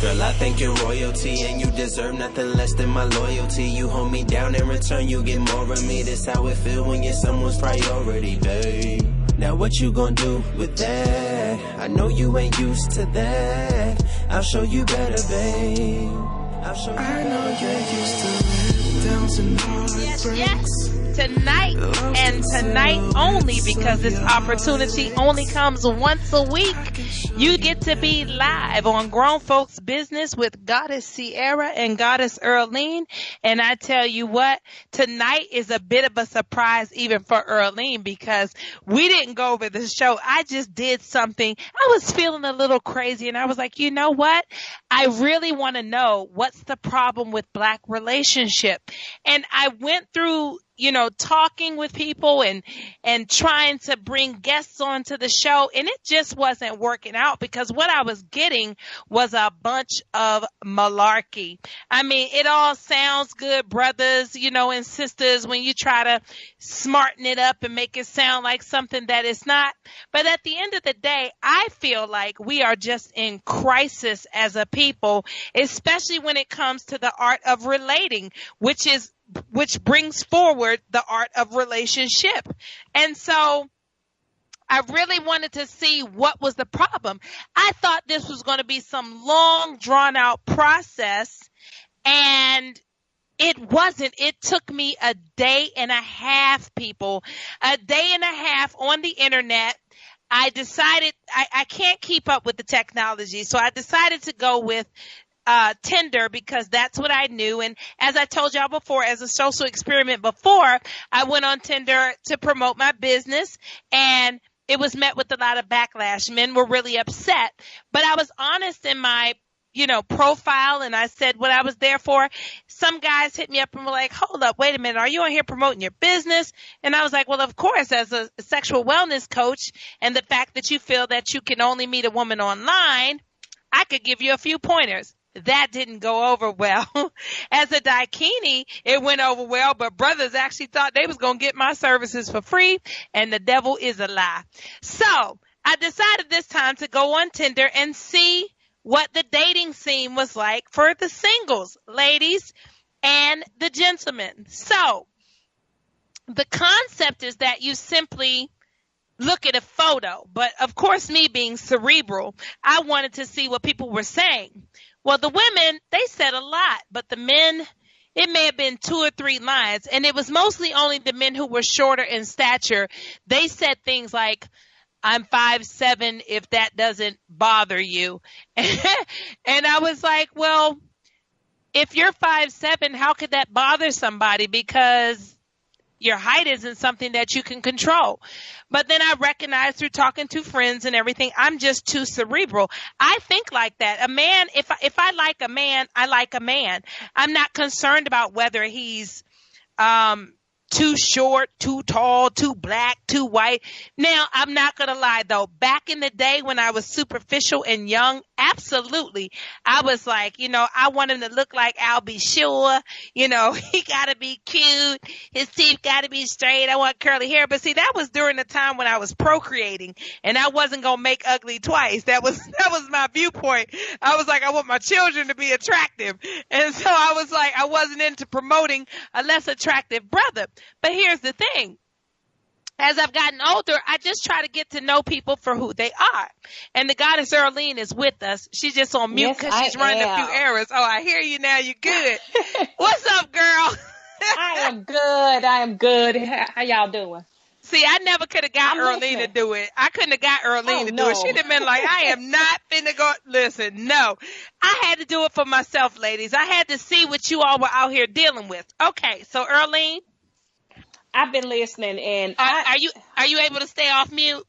Girl, I think you're royalty and you deserve nothing less than my loyalty. You hold me down, in return you get more of me. That's how it feel when you're someone's priority, babe. Now what you gonna do with that? I know you ain't used to that. I'll show you better, babe. I'll show you better. I know you're used to downs and heartbreaks. Yes. Tonight and tonight only, because this opportunity only comes once a week. You get to be live on Grown Folks Business with Goddess Sierra and Goddess Earlene. And I tell you what, tonight is a bit of a surprise even for Earlene, because we didn't go over the show. I just did something. I was feeling a little crazy and I was like, you know what? I really want to know what's the problem with Black relationship. And I went through, talking with people and trying to bring guests onto the show. And it just wasn't working out, because what I was getting was a bunch of malarkey. I mean, it all sounds good, brothers, and sisters, when you try to smarten it up and make it sound like something that it's not. But at the end of the day, I feel like we are just in crisis as a people, especially when it comes to the art of relating, which brings forward the art of relationship. And so I really wanted to see what was the problem. I thought this was going to be some long, drawn out process, and it wasn't. It took me a day and a half, people, a day and a half on the internet. I decided I can't keep up with the technology, so I decided to go with Tinder, because that's what I knew. And as I told y'all before, as a social experiment before, I went on Tinder to promote my business, and it was met with a lot of backlash. Men were really upset, but I was honest in my profile, and I said what I was there for. Some guys hit me up and were like, hold up, wait a minute, are you on here promoting your business? And I was like, well, of course, as a sexual wellness coach, and the fact that you feel that you can only meet a woman online, I could give you a few pointers. That didn't go over well. As a Daikini, it went over well, but brothers actually thought they was going to get my services for free, and the devil is a lie. So I decided this time to go on Tinder and see what the dating scene was like for the singles, ladies, and the gentlemen. So the concept is that you simply look at a photo, but of course, me being cerebral, I wanted to see what people were saying. Well, the women, they said a lot, but the men, it may have been 2 or 3 lines, and it was mostly only the men who were shorter in stature. They said things like, I'm 5'7", if that doesn't bother you. And I was like, well, if you're 5'7", how could that bother somebody? Because your height isn't something that you can control. But then I recognized through talking to friends and everything, I'm just too cerebral. I think like that. A man, if I like a man, I like a man. I'm not concerned about whether he's too short, too tall, too black, too white. Now, I'm not going to lie, though. Back in the day when I was superficial and young, absolutely. I was like, I want him to look like Albie Shore. He got to be cute. His teeth got to be straight. I want curly hair. But see, that was during the time when I was procreating, and I wasn't going to make ugly twice. That was my viewpoint. I was like, I want my children to be attractive. And so I was like, I wasn't into promoting a less attractive brother. But here's the thing. As I've gotten older, I just try to get to know people for who they are. And the Goddess Earlene is with us. She's just on mute because she's running a few errands. Oh, I hear you now. You're good. What's up, girl? I am good. How y'all doing? See, I never could have got Earlene to do it. I couldn't have got Earlene to do it. She'd have been like, I am not finna go. Listen, no. I had to do it for myself, ladies. I had to see what you all were out here dealing with. Okay, so Earlene. I've been listening, and are you able to stay off mute?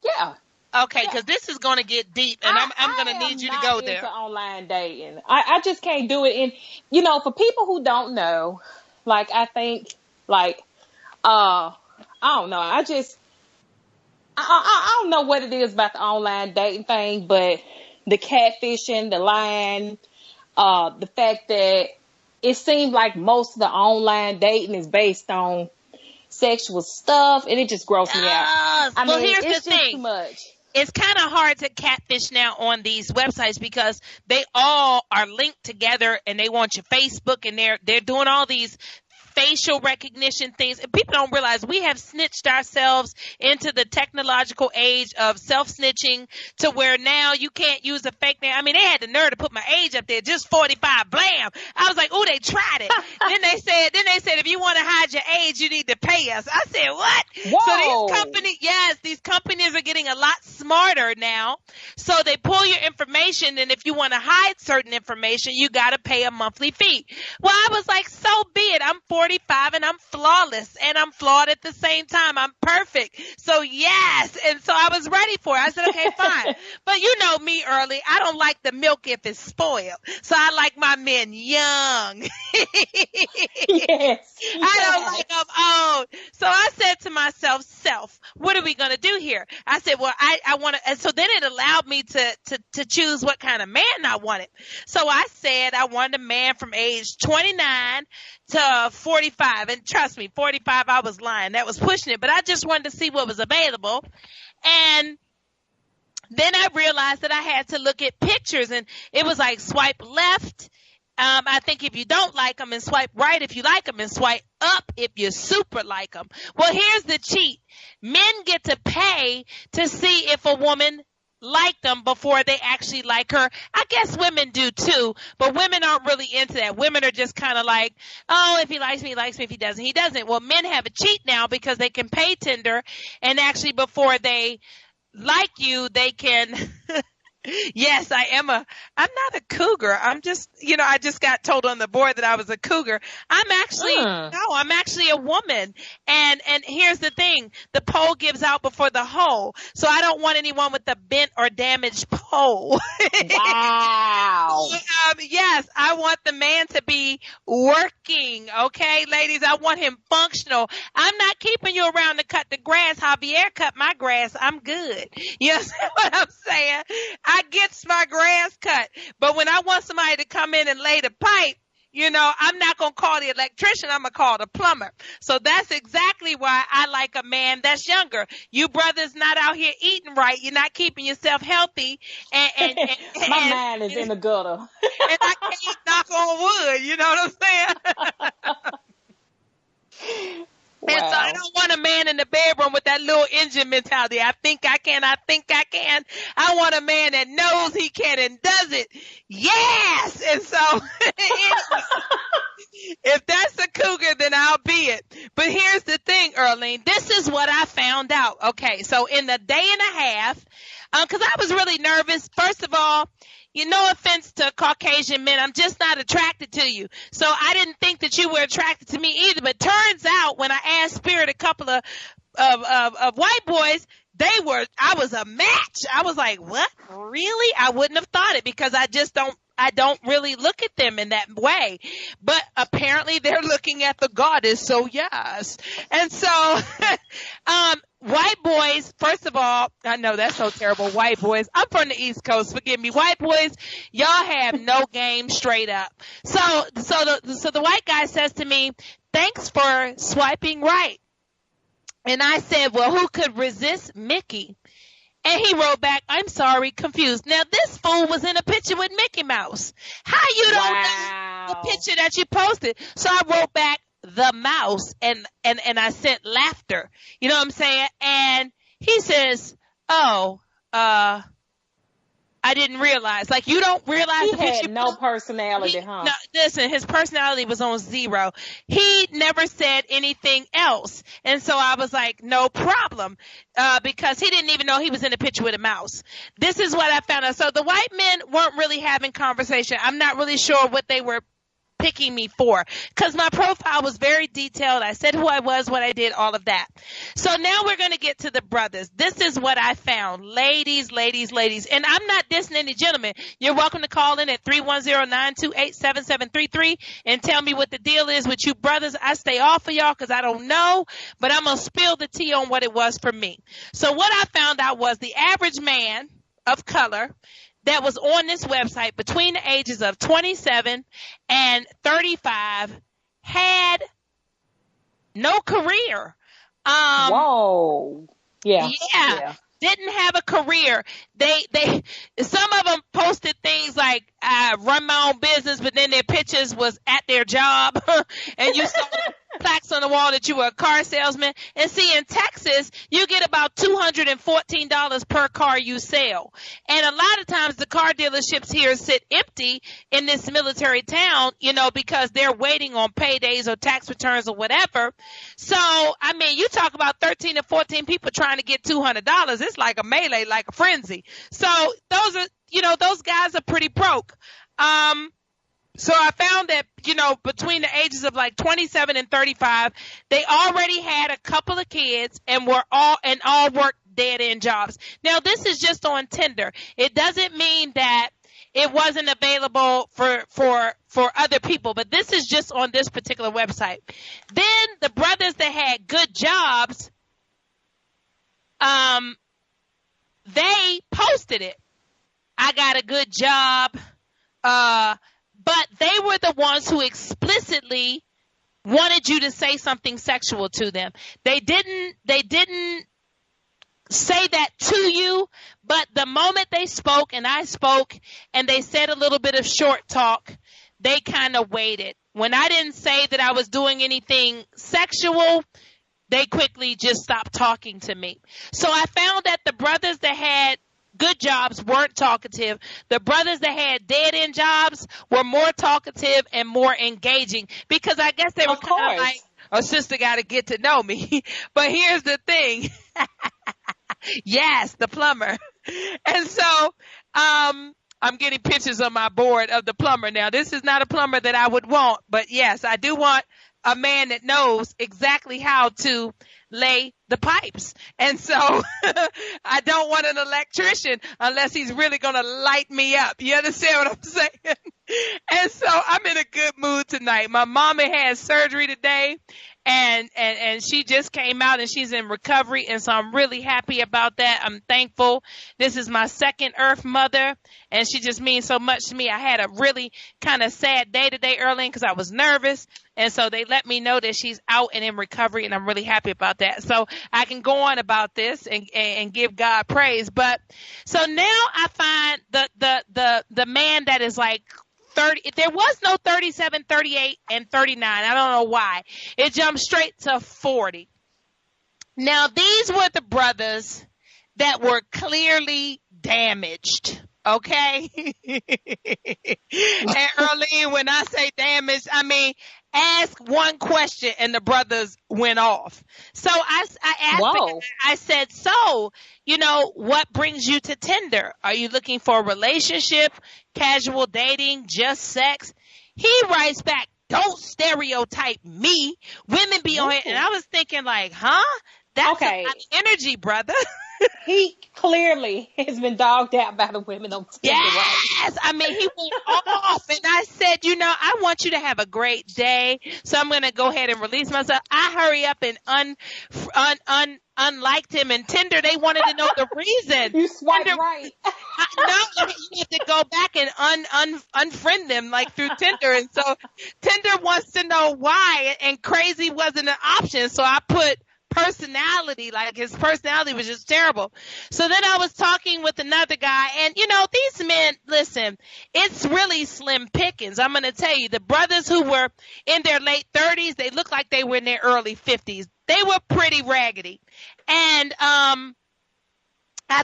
Yeah. Okay, because this is going to get deep, and I'm going to need you to go there. Into online dating, I just can't do it. And for people who don't know, I think I don't know. I don't know what it is about the online dating thing, but the catfishing, the lying, the fact that it seems like most of the online dating is based on sexual stuff, and it just grosses me out. Here's the thing. Too much. it's kind of hard to catfish now on these websites because they all are linked together and they want your Facebook and they're doing all these facial recognition things. And people don't realize we have snitched ourselves into the technological age of self-snitching to where now you can't use a fake name. I mean, they had the nerve to put my age up there, just 45, blam. I was like, oh, they tried it. then they said, if you want to hide your age, you need to pay us. I said, what? Whoa. So these companies are getting a lot smarter now. So they pull your information, and if you want to hide certain information, you got to pay a monthly fee. Well, I was like, so be it. I'm 45 and I'm flawless and I'm flawed at the same time. I'm perfect. So yes. And so I was ready for it. I said, okay, fine. But you know me, Early. I don't like the milk if it's spoiled. So I like my men young. Yes. I don't like them old. So I said to myself, what are we going to do here? I said, well, I want to, and so then it allowed me to choose what kind of man I wanted. So I said I wanted a man from age 29 to 45. And trust me, 45, I was lying. That was pushing it. But I just wanted to see what was available. And then I realized that I had to look at pictures. And it was like swipe left. I think if you don't like them, and swipe right if you like them, and swipe up if you super like them. Well, here's the cheat. Men get to pay to see if a woman like them before they actually like her. I guess women do too, but women aren't really into that. Women are just kind of like, oh, if he likes me, he likes me. If he doesn't, he doesn't. Well, men have a cheat now because they can pay Tinder, and actually before they like you, they can Yes, I'm not a cougar. I'm just, I just got told on the board that I was a cougar. I'm actually a woman. And here's the thing. The pole gives out before the hole. So I don't want anyone with a bent or damaged pole. Wow. Yes, I want the man to be working. Okay, ladies, I want him functional. I'm not keeping you around to cut the grass. Javier cut my grass. I'm good. You understand what I'm saying? I gets my grass cut. But when I want somebody to come in and lay the pipe, I'm not going to call the electrician. I'm going to call the plumber. So that's exactly why I like a man that's younger. You brothers not out here eating right. You're not keeping yourself healthy. And my mind is in the gutter. And I can't knock on wood. You know what I'm saying? Wow. And so I don't want a man in the bedroom with that little engine mentality. I think I can. I want a man that knows he can and does it. Yes. And so if that's a cougar, then I'll be it. But here's the thing, Earlene. This is what I found out. Okay. So in the day and a half, because I was really nervous. First of all, no offense to Caucasian men, I'm just not attracted to you. So I didn't think that you were attracted to me either. But turns out when I asked Spirit a couple of white boys, I was a match. I was like, what? Really? I wouldn't have thought it because I don't really look at them in that way. But apparently they're looking at the goddess, so yes. And so white boys, first of all, I know that's so terrible. White boys, I'm from the East Coast, forgive me. White boys, y'all have no game straight up. So the white guy says to me, thanks for swiping right. And I said, well, who could resist Mickey? And he wrote back, I'm sorry, confused. Now, this fool was in a picture with Mickey Mouse. How you don't know the picture that you posted? So I wrote back, the mouse, and I sent laughter. You know what I'm saying? And he says, oh, I didn't realize. Like, you don't realize he had no personality, huh? No, listen, his personality was on 0. He never said anything else. And so I was like, no problem, because he didn't even know he was in a picture with a mouse. This is what I found out. So the white men weren't really having conversation. I'm not really sure what they were picking me for, because my profile was very detailed. I said who I was, what I did, all of that. So now we're going to get to the brothers. This is what I found. Ladies. And I'm not dissing any gentlemen. You're welcome to call in at 310-928-7733 and tell me what the deal is with you brothers. I stay off of y'all because I don't know, but I'm going to spill the tea on what it was for me. So what I found out was the average man of color that was on this website between the ages of 27 and 35 had no career. Whoa. Yeah. didn't have a career. Some of them posted things like, I run my own business, but then their pictures was at their job. And you saw plaques on the wall that you were a car salesman. And see, in Texas, you get about $214 per car you sell. And a lot of times the car dealerships here sit empty in this military town, because they're waiting on paydays or tax returns or whatever. So, I mean, you talk about 13 to 14 people trying to get $200. It's like a melee, like a frenzy. So those guys are pretty broke. So I found that, between the ages of like 27 and 35, they already had a couple of kids and all worked dead end jobs. Now, this is just on Tinder. It doesn't mean that it wasn't available for other people, but this is just on this particular website. Then the brothers that had good jobs, they posted it. I got a good job. But they were the ones who explicitly wanted you to say something sexual to them. They didn't say that to you, but the moment they spoke and I spoke and they said a little bit of short talk, they kind of waited. When I didn't say that I was doing anything sexual, they quickly just stopped talking to me. So I found that the brothers that had good jobs weren't talkative. The brothers that had dead end jobs were more talkative and more engaging, because I guess they were kind of like, oh, sister got to get to know me. But here's the thing. Yes, the plumber. And so I'm getting pictures on my board of the plumber. Now, this is not a plumber that I would want, but yes, I do want a man that knows exactly how to lay the pipes. And so I don't want an electrician unless he's really going to light me up. You understand what I'm saying? And so I'm in a good mood tonight. My mama had surgery today, and she just came out and she's in recovery. And so I'm really happy about that. I'm thankful. This is my second Earth mother, and she just means so much to me. I had a really kind of sad day today early because I was nervous. And so they let me know that she's out and in recovery, and I'm really happy about that. So I can go on about this and give God praise. But so now I find the man that is like 30, there was no 37, 38, and 39. I don't know why. It jumped straight to 40. Now, these were the brothers that were clearly damaged. Okay? And Earlene, when I say damaged, I mean, ask one question and the brothers went off. So I asked them, I said, so, what brings you to Tinder? Are you looking for a relationship, casual dating, just sex? He writes back, don't stereotype me. Women be on here. And I was thinking like, huh? That's a lot of energy, brother. He clearly has been dogged out by the women on Tinder. Yes, I mean, he went off, and I said, I want you to have a great day, so I'm going to go ahead and release myself. I hurry up and unliked him, and Tinder, they wanted to know the reason. You swiped right. No, you have to go back and unfriend them like through Tinder, and so Tinder wants to know why, and crazy wasn't an option, so I put personality, like his personality was just terrible. So then I was talking with another guy, and these men, listen, it's really slim pickings. I'm going to tell you, the brothers who were in their late 30s, they looked like they were in their early 50s. They were pretty raggedy. And I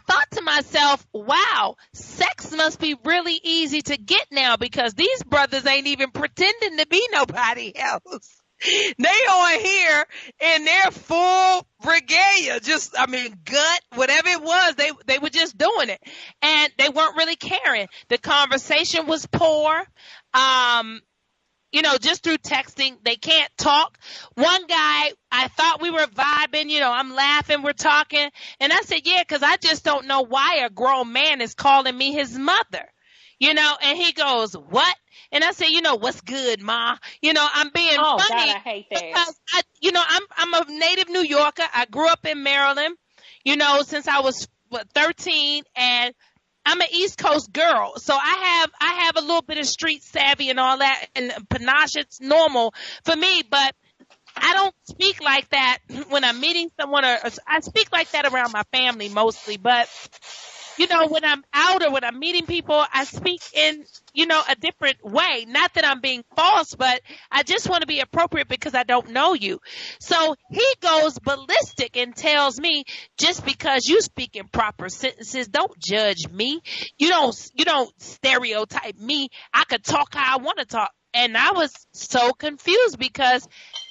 thought to myself, wow, sex must be really easy to get now, because these brothers ain't even pretending to be nobody else. They on here in their full regalia, gut, whatever it was, they were just doing it, and they weren't really caring. The conversation was poor. Just through texting, they can't talk. One guy, I thought we were vibing, I'm laughing, we're talking, and I said, yeah, because I just don't know why a grown man is calling me his mother, and he goes, what? And I say, what's good, Ma? I'm being funny. God, I hate that. Because I'm a native New Yorker. I grew up in Maryland, since I was 13, and I'm an East Coast girl. So I have a little bit of street savvy and all that, and panache, it's normal for me. But I don't speak like that when I'm meeting someone, or I speak like that around my family mostly, but when I'm out or when I'm meeting people, I speak in, a different way. Not that I'm being false, but I just want to be appropriate because I don't know you. So he goes ballistic and tells me, just because you speak in proper sentences, don't judge me. You don't stereotype me. I could talk how I want to talk. And I was so confused because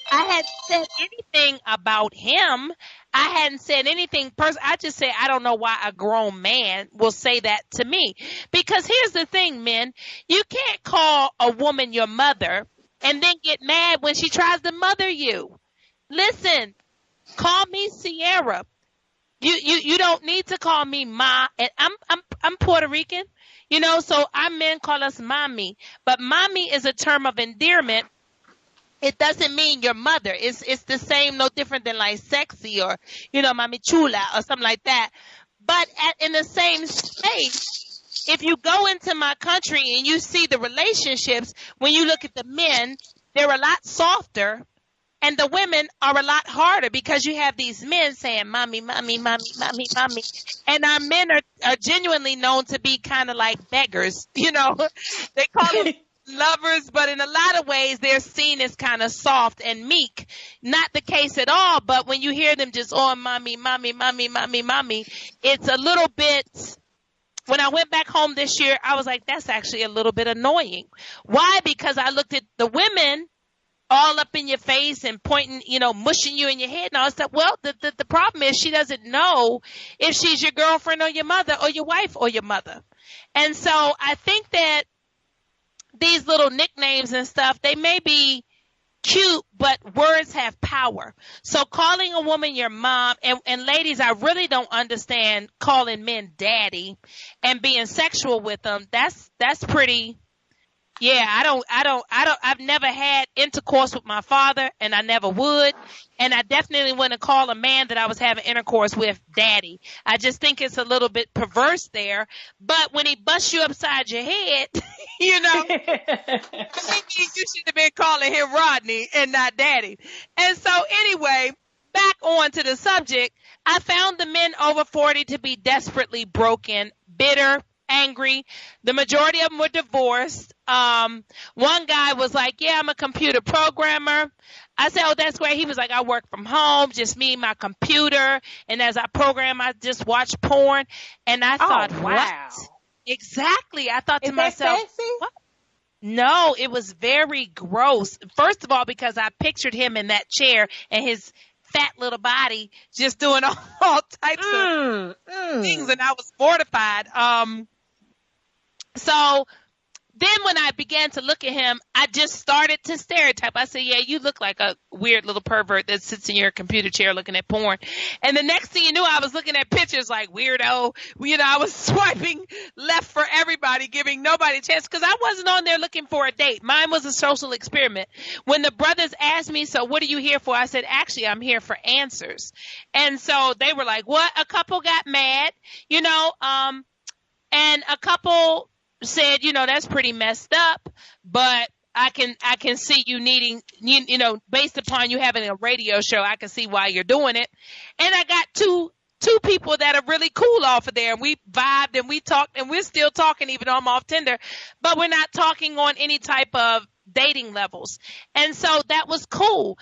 I hadn't said anything about him. I hadn't said anything personal. I just said, I don't know why a grown man will say that to me. Because here's the thing, men. You can't call a woman your mother and then get mad when she tries to mother you. Listen, call me Sierra. You don't need to call me Ma. And I'm Puerto Rican, so our men call us mommy. But mommy is a term of endearment. It doesn't mean your mother. It's the same, no different than like sexy or, mami chula or something like that. But in the same space, if you go into my country and you see the relationships, when you look at the men, they're a lot softer and the women are a lot harder because you have these men saying, mommy, mommy, mommy, mommy, mommy. And our men are genuinely known to be kind of like beggars, They call them lovers, but in a lot of ways they're seen as kind of soft and meek. Not the case at all, but when you hear them just, oh, mommy, mommy, mommy, mommy, mommy, it's a little bit. When I went back home this year, I was like, that's actually a little bit annoying. Why? Because I looked at the women all up in your face and pointing, mushing you in your head and all that stuff. Well, the problem is she doesn't know if she's your girlfriend or your mother or your wife or your mother. And so I think that these little nicknames and stuff, they may be cute, but words have power. So calling a woman your mom, and ladies, I really don't understand calling men daddy and being sexual with them. That's pretty. Yeah, I've never had intercourse with my father, and I never would. And I definitely wouldn't call a man that I was having intercourse with daddy. I just think it's a little bit perverse there. But when he busts you upside your head, maybe you should have been calling him Rodney and not daddy. And so anyway, back on to the subject, I found the men over 40 to be desperately broken, bitter, angry. The majority of them were divorced. One guy was like, yeah, I'm a computer programmer. I said, oh, that's great. He was like, I work from home, just me and my computer. And as I program, I just watch porn. And I thought, wow. What? Exactly. I thought to Is myself, that sexy? what? No, it was very gross. First of all, because I pictured him in that chair and his fat little body just doing all types of things. And I was mortified. So then when I began to look at him, I just started to stereotype. I said, yeah, you look like a weird little pervert that sits in your computer chair looking at porn. And the next thing you knew, I was looking at pictures like weirdo. I was swiping left for everybody, giving nobody a chance because I wasn't on there looking for a date. Mine was a social experiment. When the brothers asked me, so what are you here for? I said, actually, I'm here for answers. And so they were like, what? A couple got mad, and a couple said, that's pretty messed up, but I can see you needing, based upon you having a radio show, I can see why you're doing it. And I got two people that are really cool off of there, and we vibed and we talked, and we're still talking even though I'm off Tinder, but we're not talking on any type of dating levels. And so that was cool.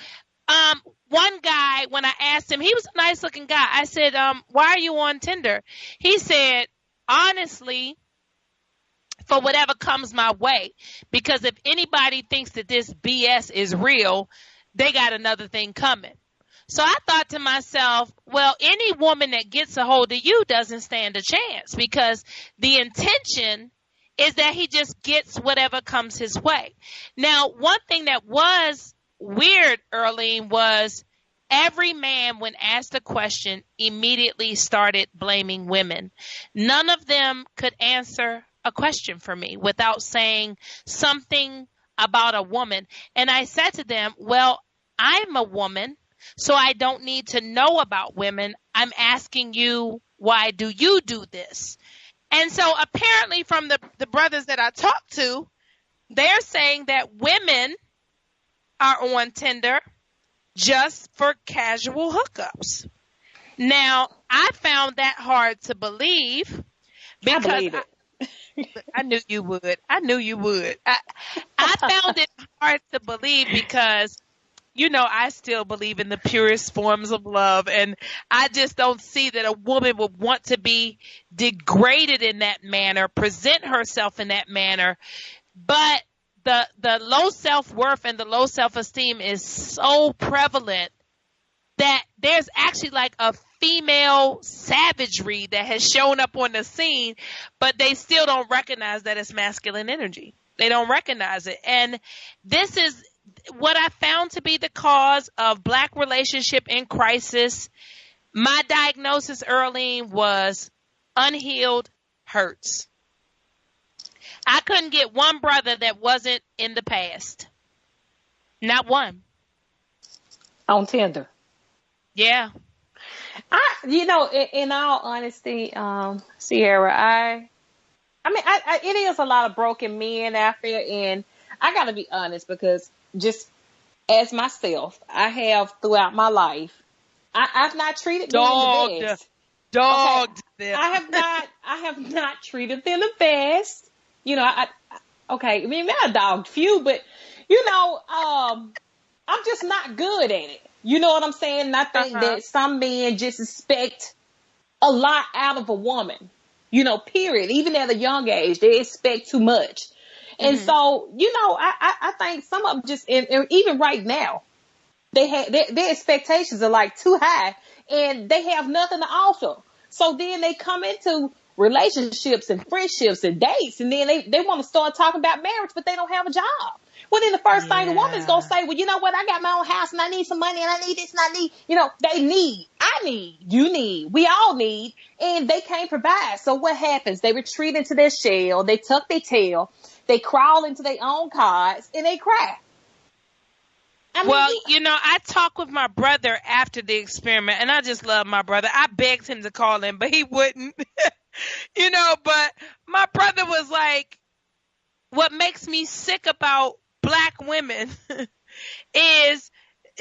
One guy, when I asked him, he was a nice looking guy. I said, why are you on Tinder? He said, honestly, for whatever comes my way, because if anybody thinks that this BS is real, they got another thing coming. So I thought to myself, well, any woman that gets a hold of you doesn't stand a chance, because the intention is that he just gets whatever comes his way. Now, one thing that was weird, Earlene, was every man, when asked a question, immediately started blaming women. None of them could answer a question for me without saying something about a woman. And I said to them, well, I'm a woman, so I don't need to know about women. I'm asking you, why do you do this? And so apparently from the brothers that I talked to, they're saying that women are on Tinder just for casual hookups. Now, I found that hard to believe because I believe it. I knew you would. I knew you would. I found it hard to believe because, you know, I still believe in the purest forms of love, and I just don't see that a woman would want to be degraded in that manner, present herself in that manner. But the low self-worth and the low self-esteem is so prevalent that there's actually like a female savagery that has shown up on the scene, but they still don't recognize that it's masculine energy. They don't recognize it. And this is what I found to be the cause of Black relationship in crisis. My diagnosis early was unhealed hurts. I couldn't get one brother that wasn't in the past. Not one. On Tinder. Yeah. In all honesty, Sierra, I mean, it is a lot of broken men out there, and I got to be honest because just as myself, I have throughout my life, I've not treated men the best. Dogged them. them. I have not treated them the best. You know, I mean, I dogged few, but I'm just not good at it. You know what I'm saying? And I think that some men just expect a lot out of a woman, period. Even at a young age, they expect too much. And so, I think some of them just, and even right now, their expectations are like too high and they have nothing to offer. So then they come into relationships and friendships and dates, and then they want to start talking about marriage, but they don't have a job. Well, then the first thing the woman's going to say, well, you know what? I got my own house and I need some money and I need this and I need, they need, I need, you need, we all need, and they can't provide. So what happens? They retreat into their shell. They tuck their tail. They crawl into their own cards and they cry. I talked with my brother after the experiment, and I just love my brother. I begged him to call in, but he wouldn't, but my brother was like, what makes me sick about Black women is,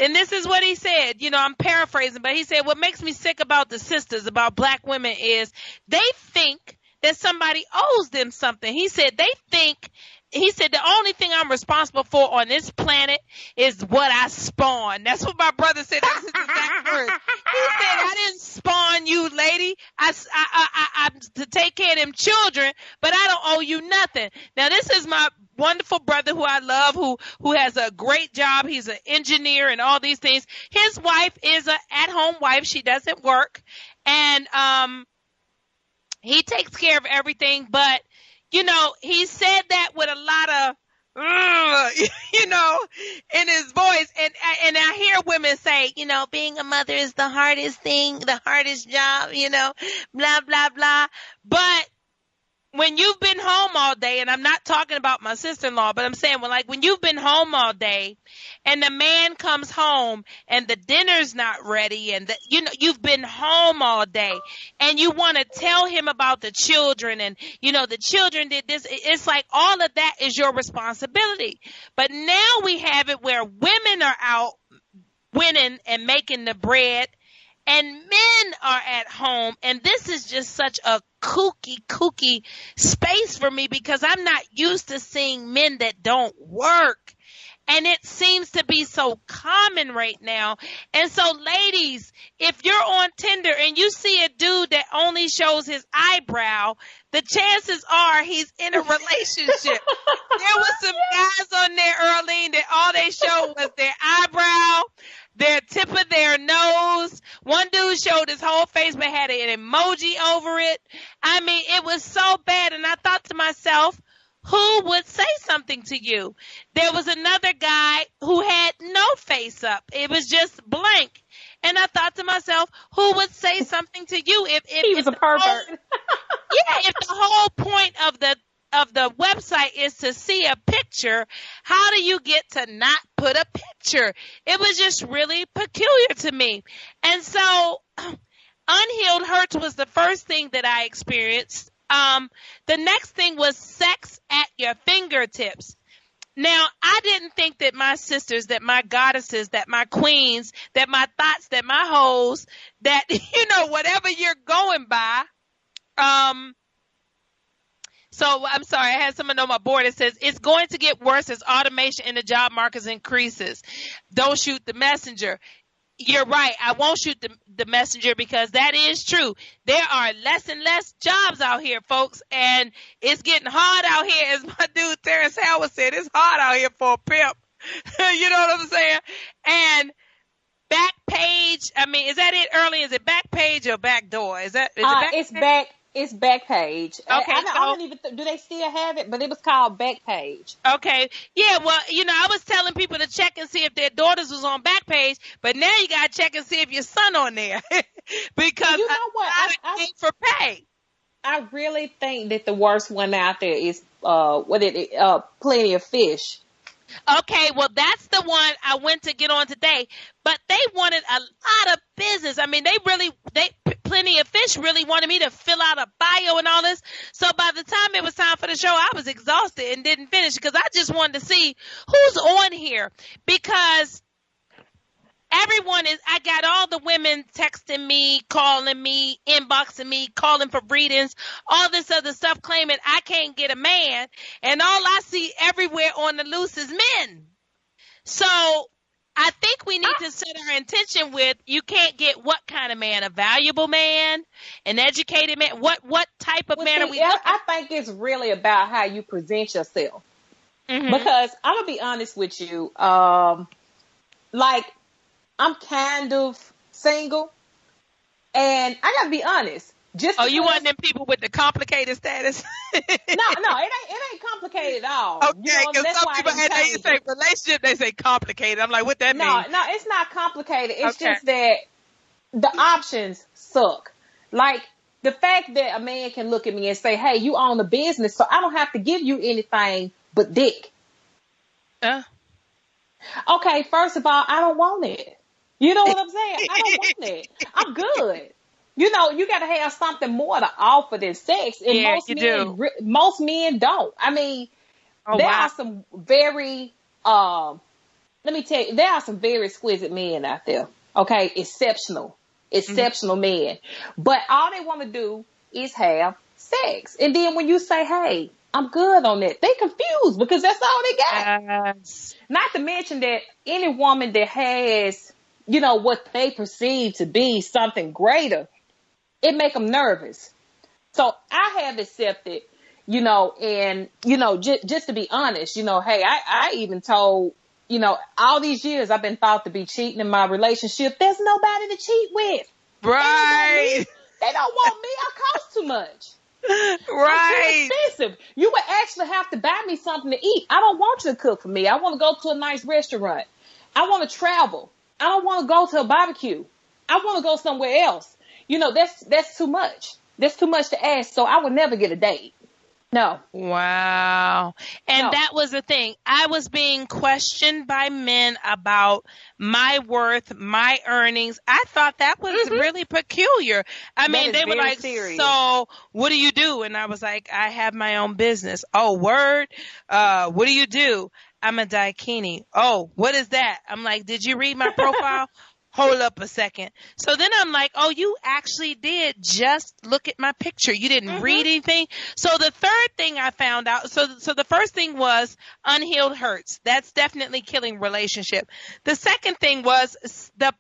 and this is what he said, I'm paraphrasing, but he said, what makes me sick about the sisters, about Black women is they think that somebody owes them something. He said, the only thing I'm responsible for on this planet is what I spawn. That's what my brother said. That's his exact words. He said, I didn't spawn you, lady. I to take care of them children, but I don't owe you nothing. Now, this is my wonderful brother who I love, who has a great job. He's an engineer and all these things. His wife is an at-home wife. She doesn't work. And he takes care of everything, but he said that with a lot of, in his voice. And I hear women say, being a mother is the hardest thing, the hardest job, blah, blah, blah. But when you've been home all day, and I'm not talking about my sister-in-law, but I'm saying when you've been home all day and the man comes home and the dinner's not ready and you've been home all day and you want to tell him about the children and, the children did this. It's like all of that is your responsibility. But now we have it where women are out winning and making the bread and men are at home. And this is just such a kooky space for me because I'm not used to seeing men that don't work. And it seems to be so common right now. And so, ladies, if you're on Tinder and you see a dude that only shows his eyebrow, the chances are he's in a relationship. There was some guys on there, Earlene, that all they showed was their eyebrow, their tip of their nose. One dude showed his whole face but had an emoji over it. I mean, it was so bad. And I thought to myself, who would say something to you? There was another guy who had no face up. It was just blank. And I thought to myself, who would say something to you if he was a pervert? If the whole point of the website is to see a picture, how do you get to not put a picture? It was just really peculiar to me. And so unhealed hurts was the first thing that I experienced. The next thing was sex at your fingertips. Now, I didn't think that my sisters, that my goddesses, that my queens, that my thoughts, that my hoes, that, whatever you're going by. So I'm sorry, I had someone on my board that says it's going to get worse as automation in the job market increases. Don't shoot the messenger. You're right. I won't shoot the messenger because that is true. There are less and less jobs out here, folks, and it's getting hard out here. As my dude Terrence Howard said, it's hard out here for a pimp. You know what I'm saying? And Backpage, I mean, is that it early? Is it Backpage or Backdoor? Is it Backpage? It's Backpage. Okay, I don't even do they still have it, but it was called Backpage. Okay. Yeah, well, I was telling people to check and see if their daughters was on Backpage, but now you got to check and see if your son on there. Because you know what? I for pay. I really think that the worst one out there is Plenty of Fish. Okay, well, that's the one I went to get on today, but they wanted a lot of business. I mean, Plenty of Fish really wanted me to fill out a bio and all this. So by the time it was time for the show, I was exhausted and didn't finish because I just wanted to see who's on here because I got all the women texting me, calling me, inboxing me, calling for readings, all this other stuff claiming I can't get a man. And all I see everywhere on the loose is men. So I think we need to set our intention with you can't get what kind of man? A valuable man? An educated man? What type of man are we looking? I think it's really about how you present yourself. Mm-hmm. Because I'm going to be honest with you. I'm kind of single, and I gotta be honest. You want them people with the complicated status? No, it ain't complicated at all. Okay, because some people, and they say relationship, they say complicated. I'm like, what that mean? No, it's not complicated. It's just that the options suck. Like the fact that a man can look at me and say, "Hey, you own a business, so I don't have to give you anything but dick." Okay, first of all, I don't want it. You know what I'm saying? I don't want it. I'm good. You got to have something more to offer than sex. And most men don't. I mean, are some very, let me tell you, there are some very exquisite men out there. Okay. Exceptional men. But all they want to do is have sex. And then when you say, hey, I'm good on that, they confused because that's all they got. Yes. Not to mention that any woman that has, what they perceive to be something greater, it make them nervous. So I have accepted, and, just to be honest, hey, I even told, all these years I've been thought to be cheating in my relationship. There's nobody to cheat with. Right. They don't want me. I cost too much. Right. I'm too expensive. You would actually have to buy me something to eat. I don't want you to cook for me. I want to go to a nice restaurant. I want to travel. I don't want to go to a barbecue. I want to go somewhere else. That's too much. That's too much to ask. So I would never get a date. No. Wow. And that was the thing. I was being questioned by men about my worth, my earnings. I thought that was really peculiar. I mean, they were like, serious. So what do you do? And I was like, I have my own business. Oh, word. What do you do? I'm a daikini. Oh, what is that? I'm like, did you read my profile? Hold up a second. So then I'm like, oh, you actually did just look at my picture. You didn't read anything. So the third thing I found out, so the first thing was unhealed hurts. That's definitely killing relationship. The second thing was the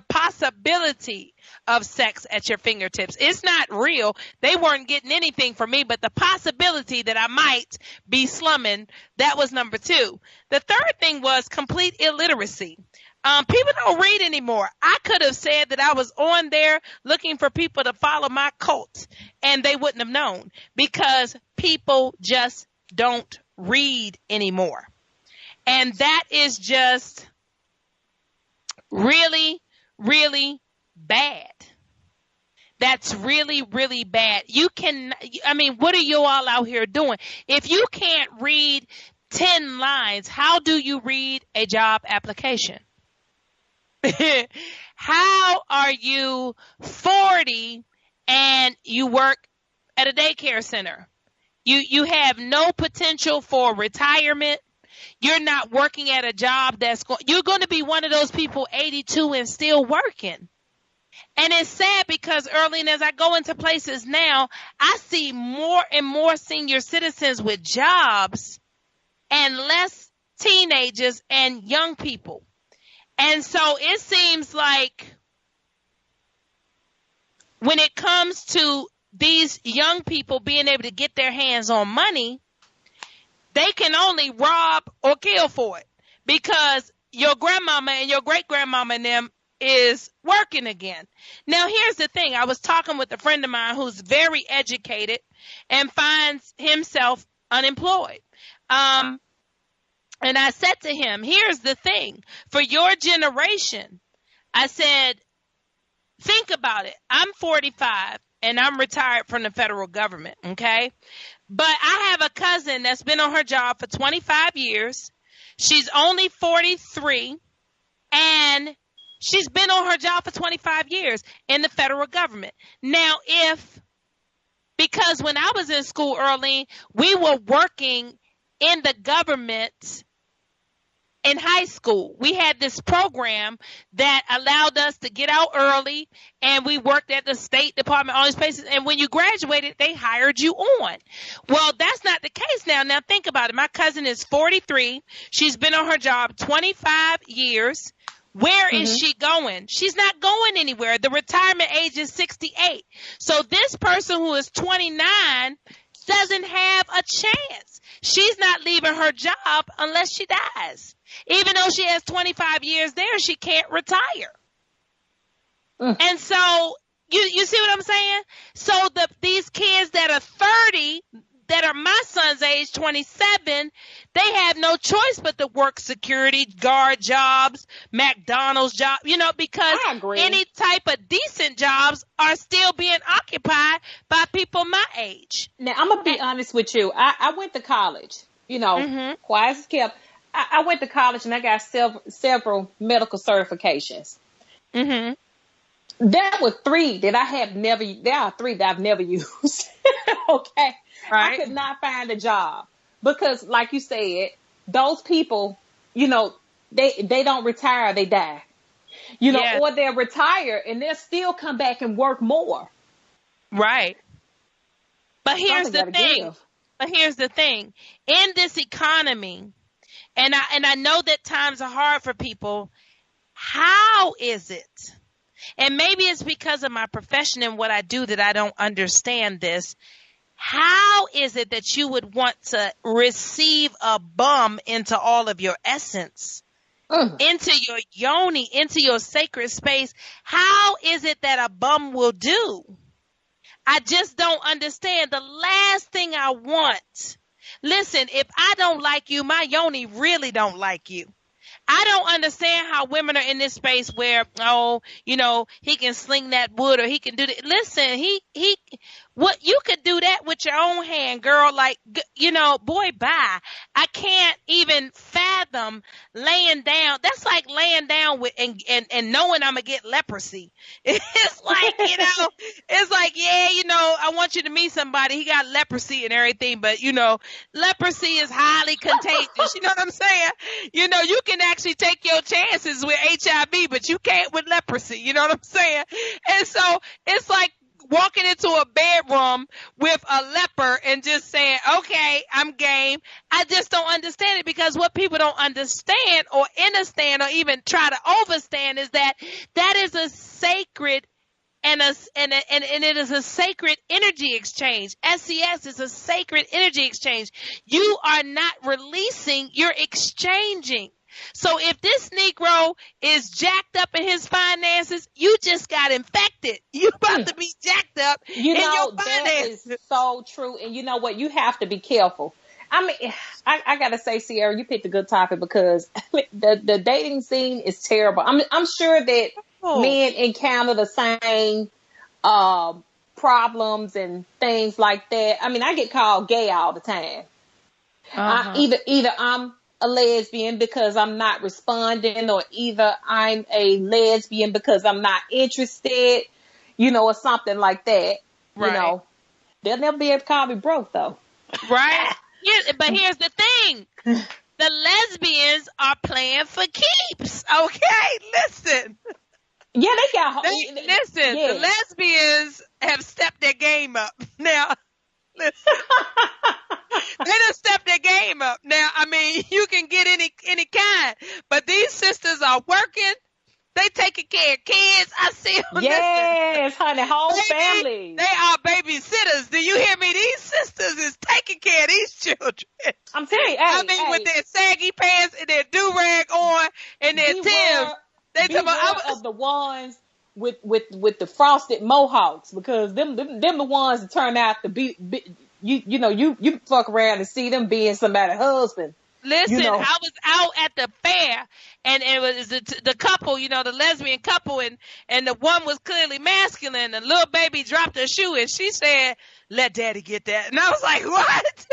possibility of sex at your fingertips. It's not real. They weren't getting anything from me, but the possibility that I might be slumming, that was number 2. The third thing was complete illiteracy. People don't read anymore. I could have said that I was on there looking for people to follow my cult, and they wouldn't have known because people just don't read anymore. And that is just really, really bad. That's really, really bad. What are you all out here doing? If you can't read 10 lines, how do you read a job application? How are you 40 and you work at a daycare center? You have no potential for retirement. You're not working at a job you're going to be one of those people 82 and still working. And it's sad because early, and as I go into places now, I see more and more senior citizens with jobs and less teenagers and young people. And so it seems like when it comes to these young people being able to get their hands on money, they can only rob or kill for it because your grandmama and your great-grandmama and them is working again. Now, here's the thing. I was talking with a friend of mine who's very educated and finds himself unemployed. And I said to him, here's the thing. For your generation, I said, think about it. I'm 45 and I'm retired from the federal government, okay? But I have a cousin that's been on her job for 25 years. She's only 43 and she's been on her job for 25 years in the federal government. Now, because when I was in school early, we were working in the government in high school. We had this program that allowed us to get out early, and we worked at the State Department, all these places. And when you graduated, they hired you on. Well, that's not the case now. Now, think about it. My cousin is 43. She's been on her job 25 years. Where is she going? She's not going anywhere. The retirement age is 68. So this person who is 29 doesn't have a chance. She's not leaving her job unless she dies. Even though she has 25 years there, she can't retire. And so you see what I'm saying? So these kids that are 30, that are my son's age, 27, they have no choice but to work security guard jobs, McDonald's job, because any type of decent jobs are still being occupied by people my age. Now, I'm going to be honest with you. I went to college, quiet as kept. I went to college and I got several medical certifications. There were three that there are three that I've never used. Okay. Right. I could not find a job because, like you said, those people, they don't retire, they die, or they'll retire and they'll still come back and work more. Right. But here's the thing. In this economy, and I know that times are hard for people. How is it? And maybe it's because of my profession and what I do that I don't understand this. How is it that you would want to receive a bum into all of your essence, into your yoni, into your sacred space? How is it that a bum will do? I just don't understand. The last thing I want. Listen, if I don't like you, my yoni really don't like you. I don't understand how women are in this space where, he can sling that wood or he can do that. Listen, what you could do that with your own hand, girl. Like, boy, bye. I can't even fathom laying down. That's like laying down with and knowing I'm gonna get leprosy. It's like, it's like, I want you to meet somebody. He got leprosy and everything, but leprosy is highly contagious. You know what I'm saying? You can actually take your chances with HIV, but you can't with leprosy. You know what I'm saying? And so it's like walking into a bedroom with a leper and just saying, okay, I'm game. I just don't understand it, because what people don't understand or understand or even try to overstand is that is a sacred and it is a sacred energy exchange. SEX is a sacred energy exchange. You are not releasing, you're exchanging. So if this Negro is jacked up in his finances, you just got infected. You about to be jacked up in your finances. That is so true. And you know what? You have to be careful. I mean, I got to say, Sierra, you picked a good topic, because the dating scene is terrible. I'm sure that men encounter the same problems and things like that. I mean, I get called gay all the time. Either I'm a lesbian because I'm not responding, or either I'm a lesbian because I'm not interested, or something like that. Right. They'll never be able to call me broke, though. Right? But here's the thing. The lesbians are playing for keeps. Okay? Listen. Yeah, they got... Listen, yeah. The lesbians have stepped their game up. Now, listen. They done stepped their game up. Now, I mean, you can get any kind. But these sisters are working. They taking care of kids. I see them. Yes, honey, whole family. They are babysitters. Do you hear me? These sisters is taking care of these children. I'm telling you, with their saggy pants and their do-rag on and their Timbs. They of the ones with the frosted mohawks, because them the ones that turn out to be you fuck around and see them being somebody's husband. Listen, I was out at the fair, and it was the couple, the lesbian couple, and the one was clearly masculine. The little baby dropped her shoe, and she said, "Let daddy get that." And I was like, "What?"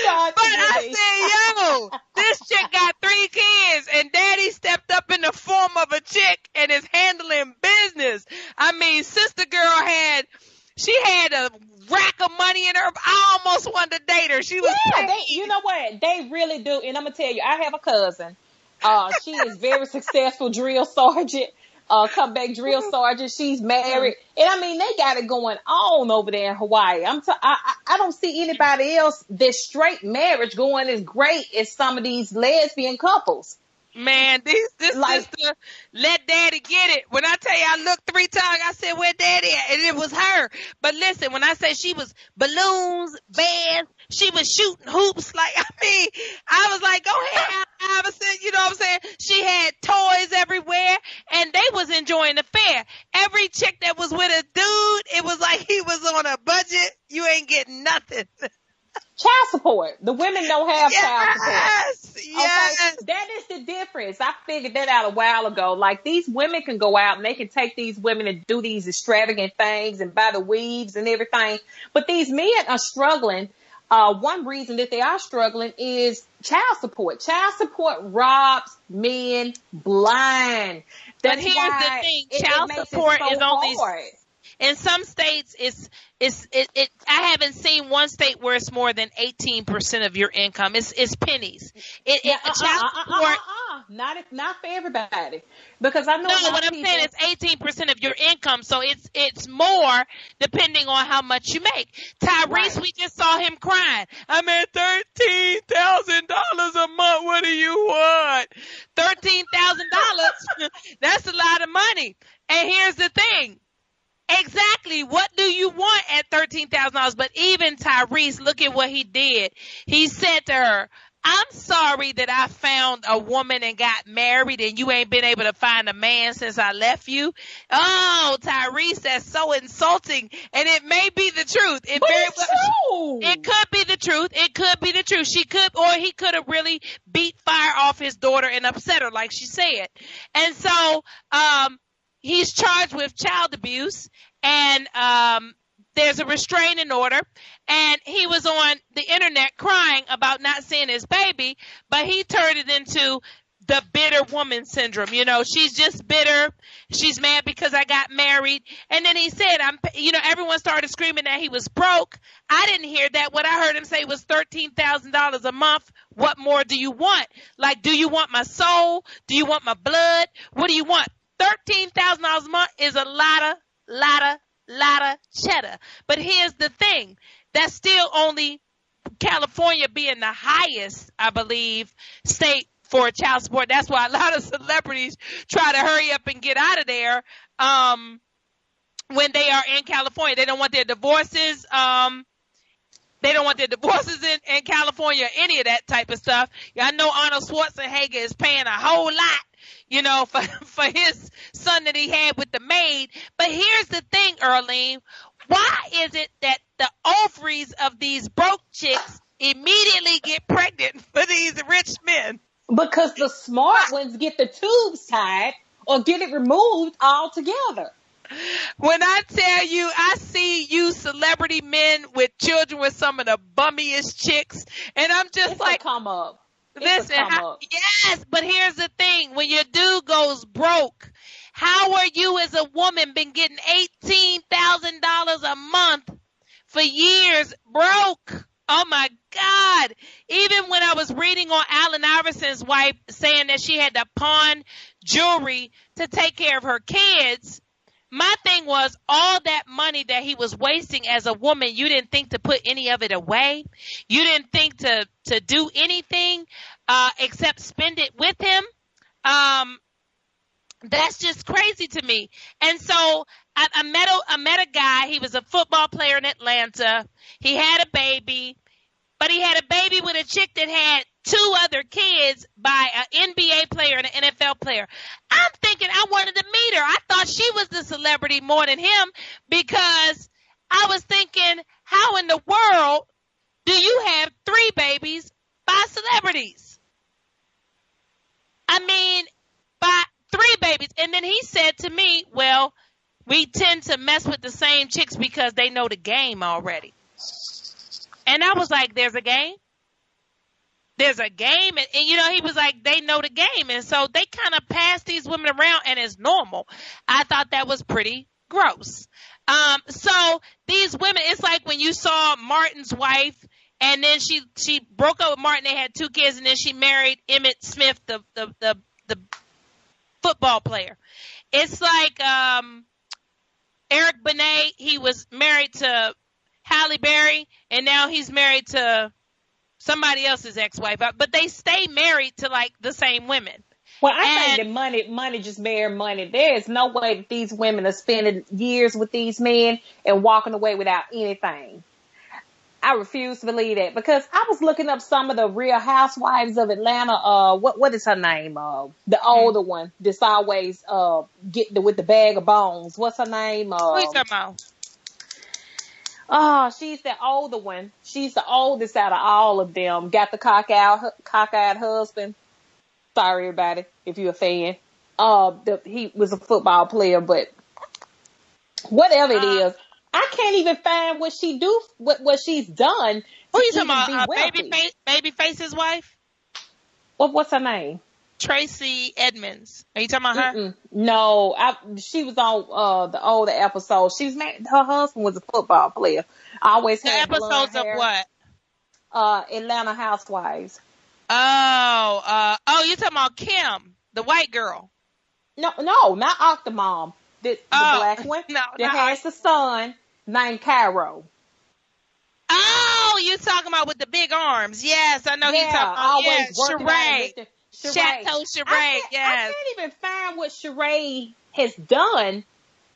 But I said, "Yo, this chick got 3 kids, and daddy stepped up in the form of a chick and is handling business." I mean, sister girl had a rack of money in her. I almost wanted to date her. She was you know what? They really do. And I'm going to tell you, I have a cousin. She is very successful drill sergeant, comeback drill sergeant. She's married. And I mean, they got it going on over there in Hawaii. I don't see anybody else this straight marriage going as great as some of these lesbian couples. Man, this sister let daddy get it. When I tell you I looked 3 times, I said, "Where daddy at?" And it was her. But listen, when I say she was balloons, bands, she was shooting hoops. Like, I mean, I was like, "Go ahead, Iverson." You know what I'm saying? She had toys everywhere, and they was enjoying the fair. Every chick that was with a dude, it was like he was on a budget. You ain't getting nothing. Child support. The women don't have child support. Yes. Okay? That is the difference. I figured that out a while ago. Like, these women can go out and they can take these women and do these extravagant things and buy the weaves and everything. But these men are struggling. One reason that they are struggling is child support. Child support robs men blind. But here's the thing. Child support is only hard. In some states, I haven't seen one state where it's more than 18% of your income. It's pennies. Child support. Not for everybody. Because I know. No, what I'm saying is 18% of your income. So it's more depending on how much you make. Tyrese, we just saw him crying. I'm at $13,000 a month. What do you want? $13,000. That's a lot of money. And here's the thing. Exactly. What do you want at $13,000? But even Tyrese, look at what he did. He said to her, "I'm sorry that I found a woman and got married and you ain't been able to find a man since I left you." Oh, Tyrese, that's so insulting. And it may be the truth. It could be the truth. It could be the truth. He could have really beat fire off his daughter and upset her, like she said. And so, he's charged with child abuse, and there's a restraining order, and he was on the internet crying about not seeing his baby, but he turned it into the bitter woman syndrome. She's just bitter. She's mad because I got married. And then he said, everyone started screaming that he was broke. I didn't hear that. What I heard him say was $13,000 a month. What more do you want? Like, do you want my soul? Do you want my blood? What do you want? $13,000 a month is a lot of cheddar. But here's the thing. That's still only California being the highest, I believe, state for child support. That's why a lot of celebrities try to hurry up and get out of there when they are in California. They don't want their divorces. They don't want their divorces in California, any of that type of stuff. I know Arnold Schwarzenegger is paying a whole lot, for his son that he had with the maid. But here's the thing, Earlene. Why is it that the ovaries of these broke chicks immediately get pregnant for these rich men? Because the smart ones get the tubes tied or get it removed altogether. When I tell you, I see you celebrity men with children with some of the bummiest chicks, and I'm just come up. Listen, yes, but here's the thing. When your dude goes broke, how are you as a woman been getting $18,000 a month for years broke. Oh my God. Even when I was reading on Allen Iverson's wife saying that she had to pawn jewelry to take care of her kids, my thing was all that money that he was wasting as a woman, you didn't think to put any of it away. You didn't think to do anything except spend it with him. That's just crazy to me. And so I met a guy. He was a football player in Atlanta. He had a baby, but he had a baby with a chick that had 2 other kids by an NBA player and an NFL player. I'm thinking I wanted to meet her. I thought she was the celebrity more than him, because I was thinking, how in the world do you have 3 babies by celebrities? I mean, by 3 babies. And then he said to me, well, we tend to mess with the same chicks because they know the game already. And I was like, there's a game? There's a game? And you know, he was like, they know the game. And so they kind of pass these women around and it's normal. I thought that was pretty gross. So these women, it's like when you saw Martin's wife, and then she broke up with Martin, they had 2 kids, and then she married Emmitt Smith, the football player. It's like Eric Benet, he was married to Halle Berry, and now he's married to somebody else's ex-wife. But they stay married to like the same women. Well, I think that money just marry money. There is no way that these women are spending years with these men and walking away without anything. I refuse to believe that, because I was looking up some of the Real Housewives of Atlanta. What is her name? The older one that's always with the bag of bones. What's her name? Who are you talking about? Oh, she's the older one. She's the oldest out of all of them. Got the cockeyed husband. Sorry, everybody, if you're a fan. He was a football player, but whatever it is, I can't even find what she's done. Who you talking about? Babyface's wife? What's her name? Tracy Edmonds. Are you talking about her? No, she was on the older episode. She was married. Her husband was a football player. Always had episodes of what? Atlanta Housewives. Oh, you talking about Kim, the white girl? No, not Octomom. The black one that has the son named Cairo. Oh, you talking about with the big arms? Yes, I know. Yeah, you talking about. Always Sheree. Chateau Sheree. Yes. I can't even find what Sheree has done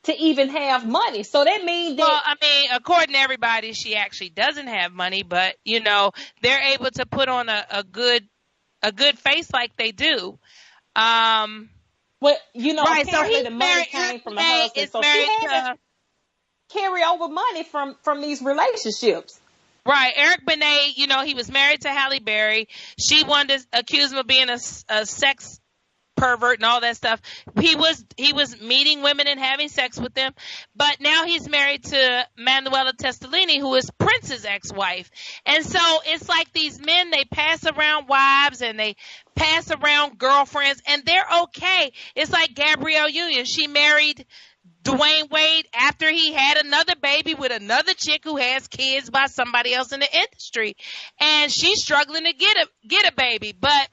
to even have money. So that means that. Well, I mean, according to everybody, she actually doesn't have money, but you know, they're able to put on a good face like they do. Well, you know, right, apparently the money came from the husband, so she had to carry over money from these relationships. Right. Eric Benet, you know, he was married to Halle Berry. She wanted to accuse him of being a sex pervert and all that stuff. He was meeting women and having sex with them, but now he's married to Manuela Testolini, who is Prince's ex-wife. And so it's like these men, they pass around wives and they pass around girlfriends, and they're okay. It's like Gabrielle Union. She married Dwayne Wade after he had another baby with another chick who has kids by somebody else in the industry, and she's struggling to get a baby. But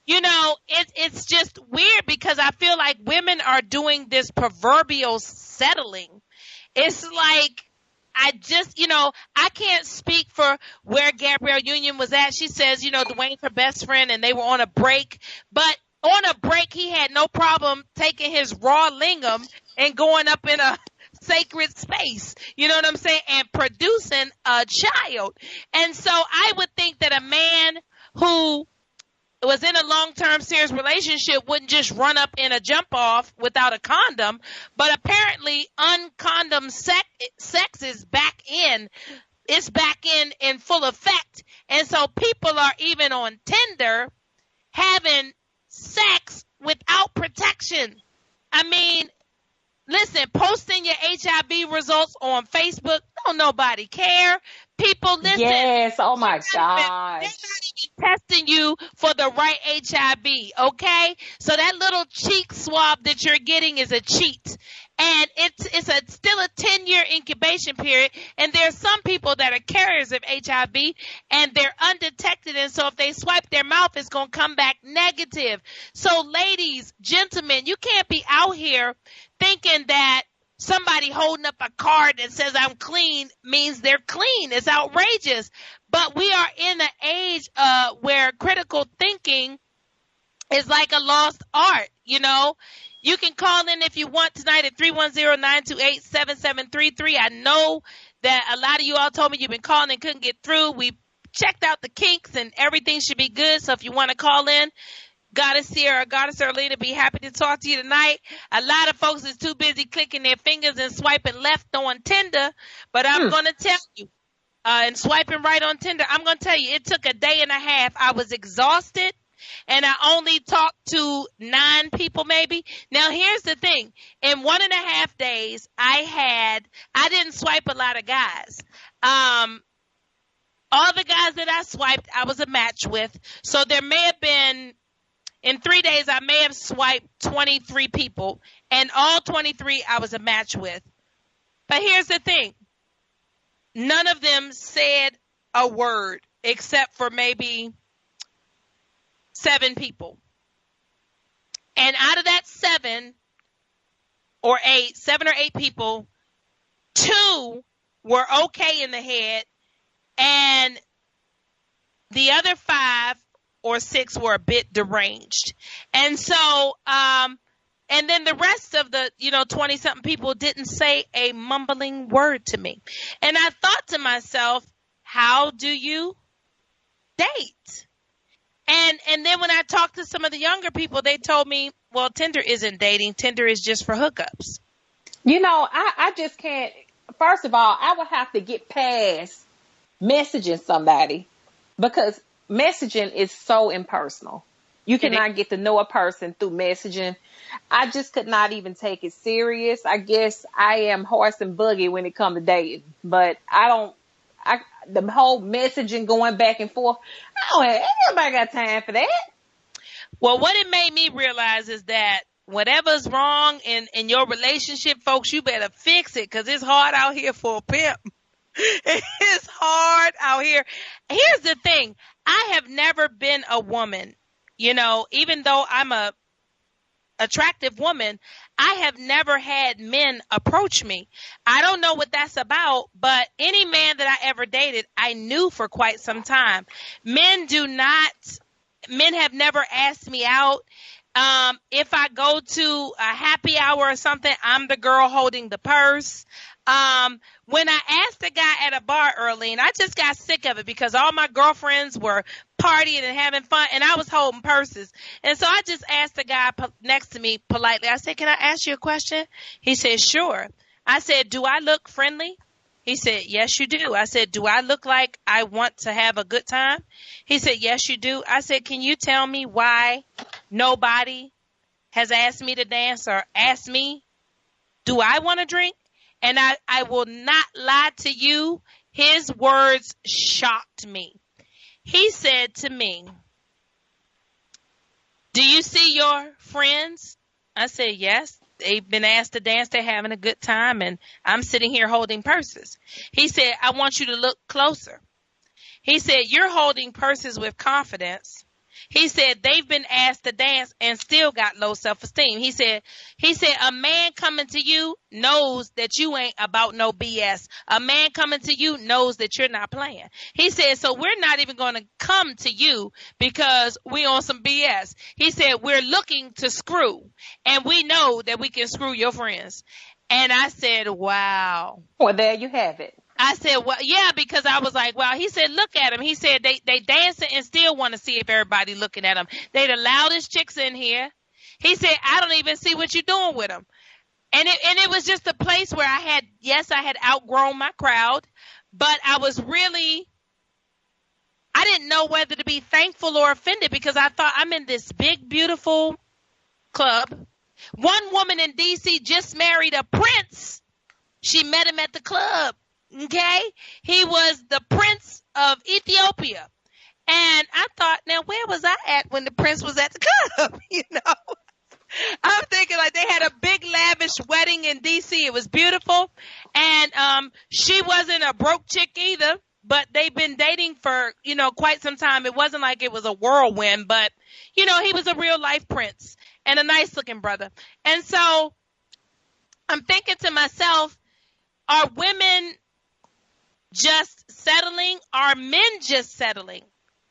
you know, it's just weird, because I feel like women are doing this proverbial settling. It's like, I can't speak for where Gabrielle Union was at. She says, you know, Dwayne's her best friend and they were on a break, but on a break, he had no problem taking his raw lingam and going up in a sacred space, you know what I'm saying, and producing a child. And so I would think that a man who was in a long-term serious relationship wouldn't just run up in a jump-off without a condom, but apparently uncondom sex is back in. It's back in full effect. And so people are even on Tinder having sex without protection. I mean, listen, posting your HIV results on Facebook, don't nobody care. People, listen. Yes, oh my gosh. They're not even testing you for the right HIV, okay? So that little cheek swab that you're getting is a cheat. And it's still a 10-year incubation period. And there are some people that are carriers of HIV and they're undetected. And so if they swipe their mouth, it's going to come back negative. So ladies, gentlemen, you can't be out here thinking that somebody holding up a card that says I'm clean means they're clean. It's outrageous. But we are in an age where critical thinking is like a lost art, you know. You can call in if you want tonight at 310-928-7733. I know that a lot of you all told me you've been calling and couldn't get through. We checked out the kinks and everything should be good. So if you want to call in, Goddess Sierra, Goddess Erlita, be happy to talk to you tonight. A lot of folks is too busy clicking their fingers and swiping left on Tinder. But I'm going to tell you, and swiping right on Tinder, I'm going to tell you, it took a day and a half. I was exhausted. And I only talked to 9 people maybe. Now, here's the thing. In 1.5 days, I didn't swipe a lot of guys. All the guys that I swiped, I was a match with. So there may have been, in 3 days, I may have swiped 23 people. And all 23 I was a match with. But here's the thing. None of them said a word except for maybe 7 people. And out of that 7 or 8 people, 2 were okay in the head, and the other 5 or 6 were a bit deranged. And so, and then the rest of the, 20-something people didn't say a mumbling word to me. And I thought to myself, how do you date? And then when I talked to some of the younger people, they told me, well, Tinder isn't dating. Tinder is just for hookups. I just can't. First of all, I would have to get past messaging somebody because messaging is so impersonal. You cannot get to know a person through messaging. I just could not even take it serious. I guess I am horse and buggy when it comes to dating, but the whole messaging going back and forth, ain't nobody got time for that. Well, what it made me realize is that whatever's wrong in your relationship, folks, you better fix it because it's hard out here for a pimp. It's hard out here. Here's the thing. I have never been a woman, even though I'm a attractive woman, I have never had men approach me. I don't know what that's about, but any man that I ever dated, I knew for quite some time. Men have never asked me out. If I go to a happy hour or something, I'm the girl holding the purse. When I asked a guy at a bar early, and I just got sick of it because all my girlfriends were partying and having fun, and I was holding purses. And so I just asked the guy next to me politely. I said, "Can I ask you a question?" He said, "Sure." I said, "Do I look friendly?" He said, "Yes, you do." I said, "Do I look like I want to have a good time?" He said, "Yes, you do." I said, "Can you tell me why nobody has asked me to dance or asked me, do I want to drink?" And I will not lie to you. His words shocked me. He said to me, "Do you see your friends?" I said, "Yes. They've been asked to dance. They're having a good time. And I'm sitting here holding purses." He said, "I want you to look closer." He said, "You're holding purses with confidence." He said, "They've been asked to dance and still got low self-esteem." He said, "A man coming to you knows that you ain't about no BS. A man coming to you knows that you're not playing." He said, "So we're not even going to come to you because we on some BS." He said, "We're looking to screw, and we know that we can screw your friends." And I said, wow. Well, there you have it. I said, well, yeah, because I was like, wow. He said, look at him. He said, they dancing and still want to see if everybody looking at them. They the loudest chicks in here. He said, I don't even see what you're doing with them. And it was just a place where I had outgrown my crowd, but I didn't know whether to be thankful or offended because I thought I'm in this big, beautiful club. One woman in D.C. just married a prince. She met him at the club. Okay, he was the prince of Ethiopia. And I thought, now where was I at when the prince was at the club? I'm thinking like they had a big lavish wedding in DC. It was beautiful. And she wasn't a broke chick either, but they've been dating for, quite some time. It wasn't like it was a whirlwind, but he was a real life prince and a nice looking brother. And so I'm thinking to myself, are women just settling? Are men just settling?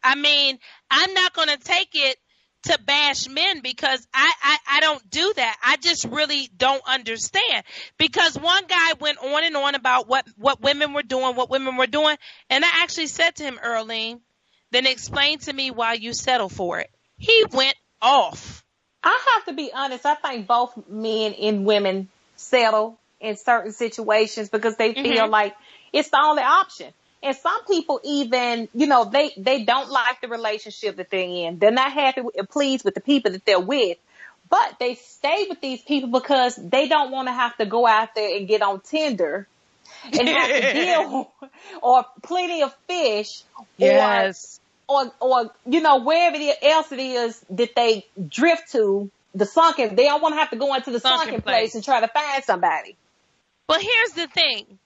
I mean, I'm not going to take it to bash men because I don't do that. I just really don't understand, because one guy went on and on about what women were doing, And I actually said to him, Earlene, then explain to me why you settle for it. He went off. I have to be honest. I think both men and women settle in certain situations because they feel like it's the only option. And some people even, they don't like the relationship that they're in. They're not happy and pleased with the people that they're with, but they stay with these people because they don't want to have to go out there and get on Tinder and have to deal or Plenty of Fish. Yes. Or wherever else it is that they drift to, they don't want to have to go into the sunken place and try to find somebody. Well, here's the thing.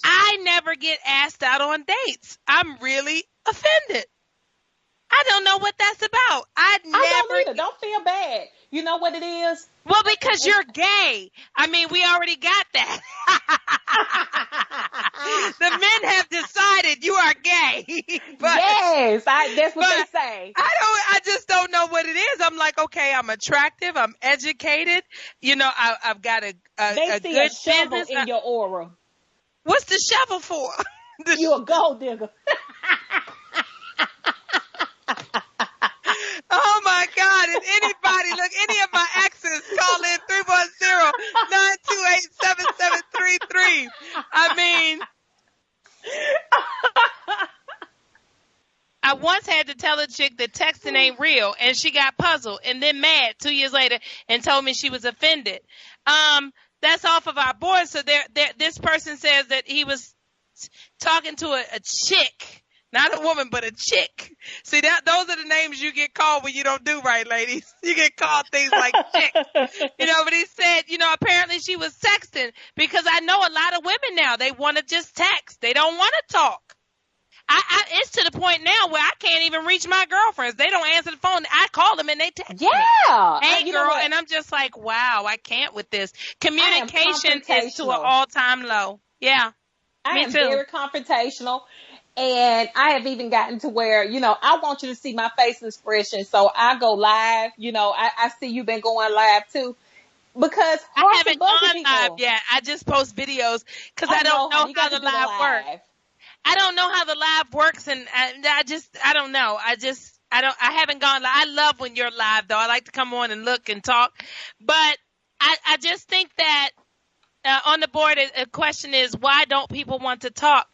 I never get asked out on dates. I'm really offended. I don't know what that's about. I don't either. Don't feel bad. You know what it is? Well, because you're gay. I mean, we already got that. The men have decided you are gay. But, yes, that's what they say. I just don't know what it is. I'm like, okay, I'm attractive. I'm educated. I've got a they see good a shovel business in your aura. What's the shovel for? You a gold digger. Oh my God. If anybody, any of my exes, call in 310-928-7733. I mean, I once had to tell a chick that texting ain't real, and she got puzzled and then mad 2 years later and told me she was offended. That's off of our board. So this person says that he was talking to a chick, not a woman, but a chick. See, those are the names you get called when you don't do right, ladies. You get called things like chick. But he said, apparently she was texting, because I know a lot of women now, they want to just text. They don't want to talk. It's to the point now where I can't even reach my girlfriends. They don't answer the phone. I call them and they text me. Hey, girl. And I'm just like, wow, I can't with this. Communication is to an all-time low. Yeah. I am very confrontational. And I have even gotten to where, I want you to see my face expression. So I go live. I see you've been going live too. Because I haven't gone live yet. I just post videos because I don't know how the live works. I don't know how the live works, and I don't know. I haven't gone live. I love when you're live, though. I like to come on and look and talk. But I just think that on the board, a question is, why don't people want to talk?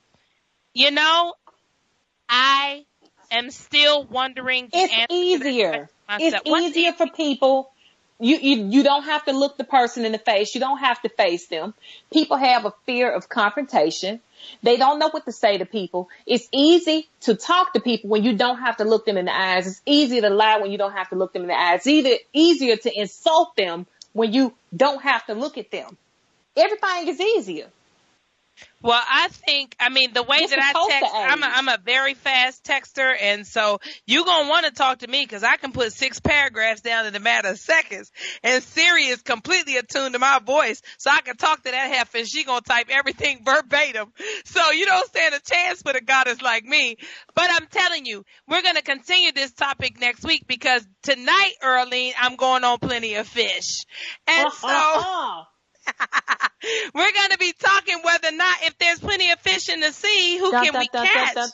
I am still wondering. It's easier. It's easier for people. You don't have to look the person in the face. You don't have to face them. People have a fear of confrontation. They don't know what to say to people. It's easy to talk to people when you don't have to look them in the eyes. It's easier to lie when you don't have to look them in the eyes. It's easier to insult them when you don't have to look at them. Everything is easier. Well, the way that I text, I'm a very fast texter, and so you're going to want to talk to me because I can put 6 paragraphs down in a matter of seconds, and Siri is completely attuned to my voice, so I can talk to that heifer, and she's going to type everything verbatim. So you don't stand a chance with a goddess like me. But I'm telling you, we're going to continue this topic next week because tonight, Earlene, I'm going on Plenty of Fish. And so... we're going to be talking whether or not, if there's plenty of fish in the sea, who can we catch? Because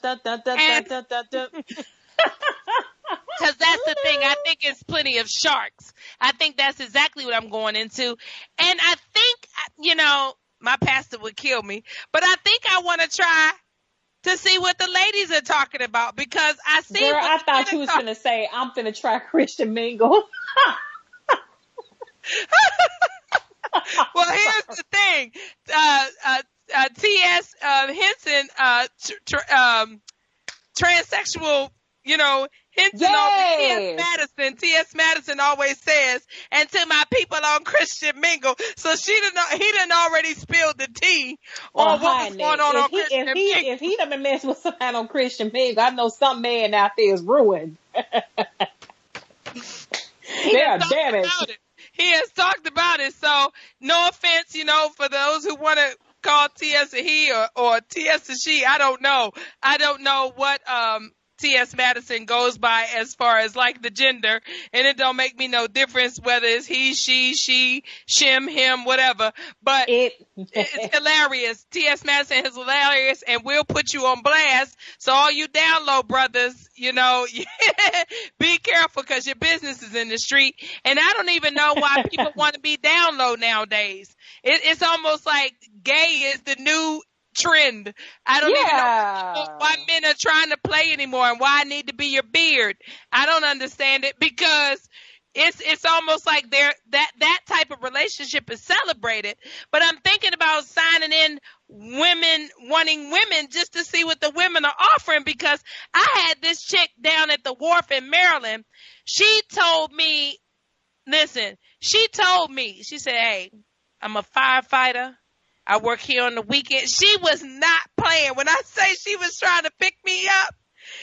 that's the thing. I think it's plenty of sharks. I think that's exactly what I'm going into. And I think, my pastor would kill me, but I think I want to try to see what the ladies are talking about, because I see. Girl, I thought you was going to say, I'm going to try Christian Mingle. Well, here's the thing. T.S. Henson, transsexual, hinting on T.S. Madison always says, and to my people on Christian Mingle. So he done already spilled the tea on what was going on Christian Mingle. If he done been messing with somebody on Christian Mingle, I know some man out there is ruined. Damn it. He has talked about it. So no offense, for those who want to call T.S. a he or T.S. a she. I don't know. I don't know what T.S. Madison goes by as far as like the gender, and it don't make me no difference whether it's he, she, shim, him, whatever. But it's hilarious. T.S. Madison is hilarious, and we'll put you on blast. So all you download brothers, be careful because your business is in the street. And I don't even know why people want to be download nowadays. It's almost like gay is the new trend. I don't even know why men are trying to play anymore and why I need to be your beard. I don't understand it because it's almost like that type of relationship is celebrated. But I'm thinking about signing in women wanting women just to see what the women are offering, because I had this chick down at the wharf in Maryland. She told me, she said, hey, I'm a firefighter. I work here on the weekend. She was not playing. When I say she was trying to pick me up,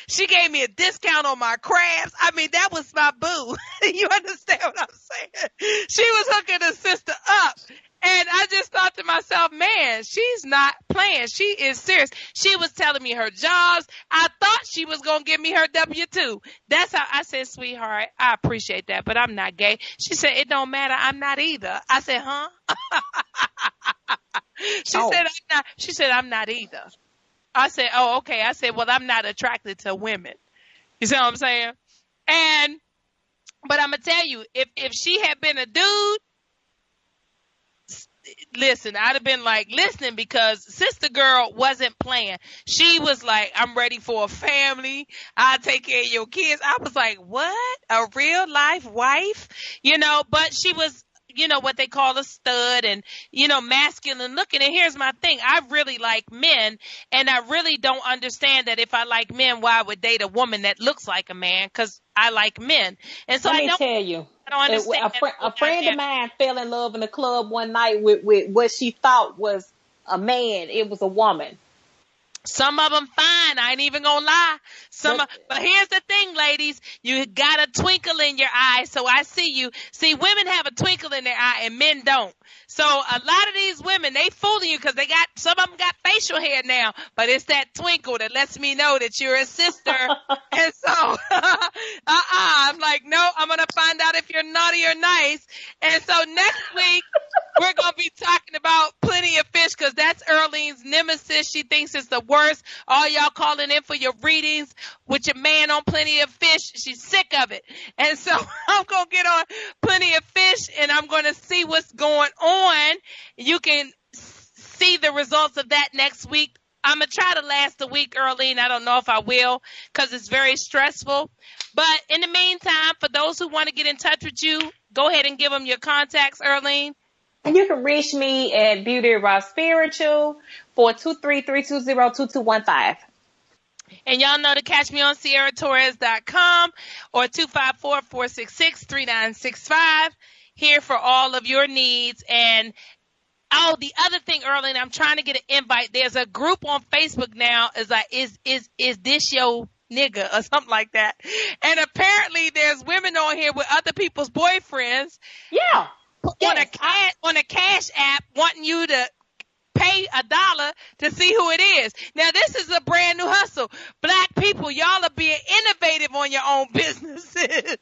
she gave me a discount on my crabs. I mean, that was my boo. You understand what I'm saying? She was hooking her sister up. And I just thought to myself, man, she's not playing. She is serious. She was telling me her jobs. I thought she was going to give me her W-2. That's how I said, sweetheart, I appreciate that, but I'm not gay. She said, it don't matter. I'm not either. I said, huh? She said, I'm not either. I said, oh, okay. I said, well, I'm not attracted to women. You see what I'm saying? But I'm going to tell you, if she had been a dude, listen, I'd have been like, listening, because sister girl wasn't playing. She was like, I'm ready for a family. I'll take care of your kids. I was like, what? A real life wife? But she was, what they call a stud and, masculine looking. And here's my thing. I really like men, and I really don't understand that if I like men, why I would date a woman that looks like a man, because I like men. And so Let me tell you. I don't understand. A friend of mine fell in love in a club one night with what she thought was a man. It was a woman. Some of them fine. I ain't even gonna lie. But here's the thing, ladies. You got a twinkle in your eye, so I see you. See, women have a twinkle in their eye and men don't. So a lot of these women, they fooling you because some of them got facial hair now, but it's that twinkle that lets me know that you're a sister. And so, I'm like, no, I'm going to find out if you're naughty or nice. And so next week, we're going to be talking about Plenty of Fish, because that's Earlene's nemesis. She thinks it's the worst. All y'all calling in for your readings with your man on Plenty of Fish. She's sick of it. And so I'm going to get on Plenty of Fish, and I'm going to see what's going on. You can see the results of that next week. I'm going to try to last a week, Earlene. I don't know if I will, because it's very stressful. But in the meantime, for those who want to get in touch with you, go ahead and give them your contacts, Earlene. You can reach me at Beauty Raw Spiritual for 233-220-2215. And y'all know to catch me on SierraTorres.com or 254-466-3965. Here for all of your needs. And the other thing, Earlene, I'm trying to get an invite. There's a group on Facebook now. Is like, is this your nigga or something like that? And apparently there's women on here with other people's boyfriends. Yeah. On a cash app wanting you to pay $1 to see who it is. Now, this is a brand new hustle. Black people, y'all are being innovative on your own businesses.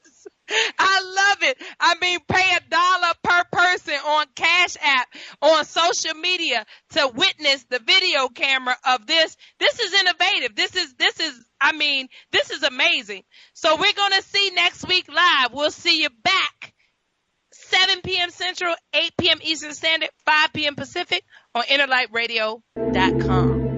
I love it. I mean, pay $1 per person on Cash App, on social media to witness the video camera of this. This is innovative. This is amazing. So we're going to see next week live. We'll see you back 7 p.m. Central, 8 p.m. Eastern Standard, 5 p.m. Pacific on InnerlightRadio.com.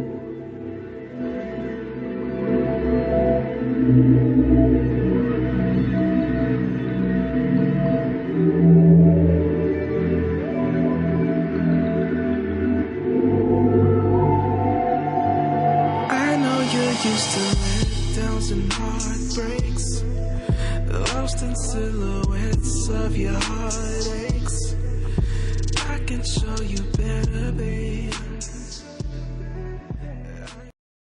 Used to let downs and heartbreak ghosts and silhouettes of your heartaches. I can show you better, baby.